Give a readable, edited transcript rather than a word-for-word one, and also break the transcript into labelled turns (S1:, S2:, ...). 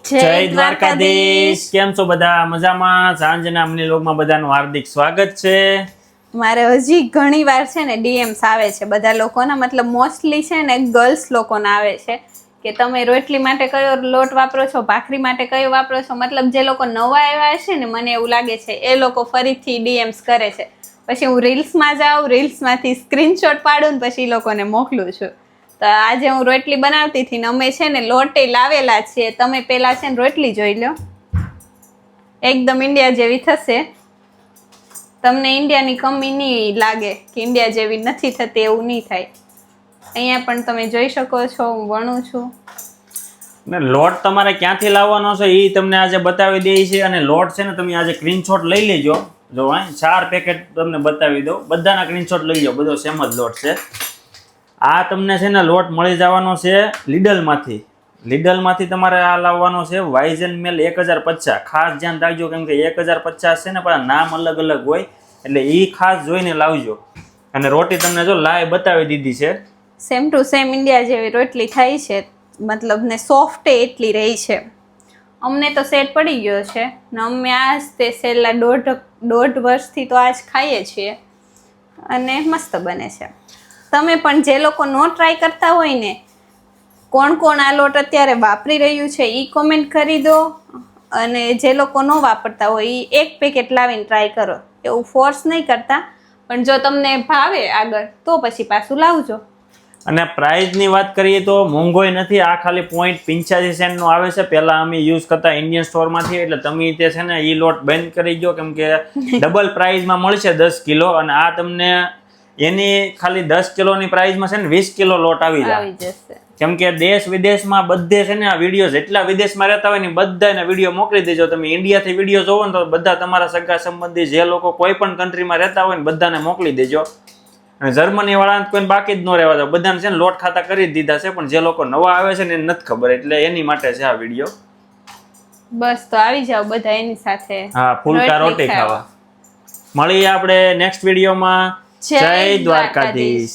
S1: જય દ્વારકાધીશ. કેમ છો બધા? મજામાં? સાંજના અમની લોગમાં બધાનું હાર્દિક સ્વાગત છે.
S2: મારે હજી ઘણી વાર છે ને ડીએમ્સ આવે છે બધા લોકોના, મતલબ મોસ્ટલી છે ને ગર્લ્સ લોકોના આવે છે કે તમે રોટલી માટે કયો લોટ વાપરો છો, ભાખરી માટે કયો વાપરો છો. મતલબ જે લોકો નવા આવ્યા છે ને, મને એવું લાગે છે એ લોકો ફરીથી ડીએમ્સ કરે છે. પછી હું રીલ્સમાં જાઉં, રીલ્સમાંથી સ્ક્રીનશોટ પાડું ને પછી લોકોને મોકલું છું. તો આજે હું રોટલી બનાવતી હતી ને અમે છે ને લોટે લાવેલા છીએ. તમે પેલા છે ને રોટલી જોઈ લો, એકદમ ઇન્ડિયા જેવી થશે. તમને ઇન્ડિયાની કમી નહીં લાગે કે ઇન્ડિયા જેવી નથી થતી, એવું નહીં થાય. અહીંયા પણ તમે જોઈ શકો છો હું વણું છું.
S1: ને લોટ તમારે ક્યાંથી લાવવાનો છે એ તમને આજે બતાવી દઈએ છે. અને લોટ છે ને તમે આજે સ્ક્રીનશોટ લઈ લેજો. જો 4 પેકેટ તમને બતાવી દો, બધાના સ્ક્રીનશોટ લઈ જાઓ, બધો સેમ જ લોટ છે. આ તમને છે ને લોટ મળી જવાનો છે લીડલમાંથી. લીડલમાંથી તમારે આ લાવવાનો છે વાઇઝન મેલ 1050. ખાસ ધ્યાન રાખજો, કેમ કે 1050 છે ને પણ નામ અલગ અલગ હોય, એટલે એ ખાસ જોઈને લાવજો. અને રોટી તમને જો લાઈવ બતાવી દીધી છે,
S2: સેમ ટુ સેમ ઇન્ડિયા જેવી રોટલી થાય છે. મતલબ ને સોફ્ટ એટલી રહી છે. અમને તો સેટ પડી ગયો છે ને અમે આ તે છેલ્લા દોઢ વર્ષથી તો આજ ખાઈએ છીએ અને મસ્ત બને છે. તમે પણ જે લોકો નો ટ્રાય કરતા હોય ને, કોણ કોણ આ લોટ અત્યારે વાપરી રહ્યું છે એ કોમેન્ટ કરી દો. અને જે લોકો ન વાપરતા હોય એ એક પેકેટ લાવીને ટ્રાય કરો. એવું ફોર્સ નહીં કરતા, પણ જો તમને ભાવે આગળ તો પછી પાછું લાવજો.
S1: અને પ્રાઇઝની વાત કરીએ તો મોંઘોય નથી. આ ખાલી 0.85 નો આવે છે. પહેલા અમે યુઝ કરતા ઇન્ડિયન સ્ટોરમાંથી, એટલે તમે તે છે ને એ લોટ બંધ કરી દો, કેમ કે ડબલ પ્રાઇઝમાં મળશે 10 કિલો. અને આ તમને એની ખાલી 10 કિલોની પ્રાઇઝમાં છે ને 20 કિલો લોટ આવી
S2: જશે.
S1: કેમ કે દેશ વિદેશમાં બધે છે ને આ વિડીયો, જેટલા વિદેશમાં રહેતા હોય ને બધાને વિડીયો મોકલી દેજો. તમે ઇન્ડિયાથી વિડીયો જોવો ને તો બધા તમારા સગા સંબંધી જે લોકો કોઈ પણ કન્ટ્રીમાં રહેતા હોય ને બધાને મોકલી દેજો. અને જર્મની વાળાને કોઈને બાકી જ ન રહેવા દો, બધાને છે ને લોટ ખાતા કરી દીધા છે. પણ જે લોકો નવા આવે છે ને એને નથી ખબર, એટલે એની માટે છે આ વિડીયો.
S2: બસ તો આવી જાવ બધા એની સાથે.
S1: હા, ફૂલકા રોટી ખાવા. મળીએ આપણે નેક્સ્ટ વિડીયોમાં. જય દ્વારકાધીશ.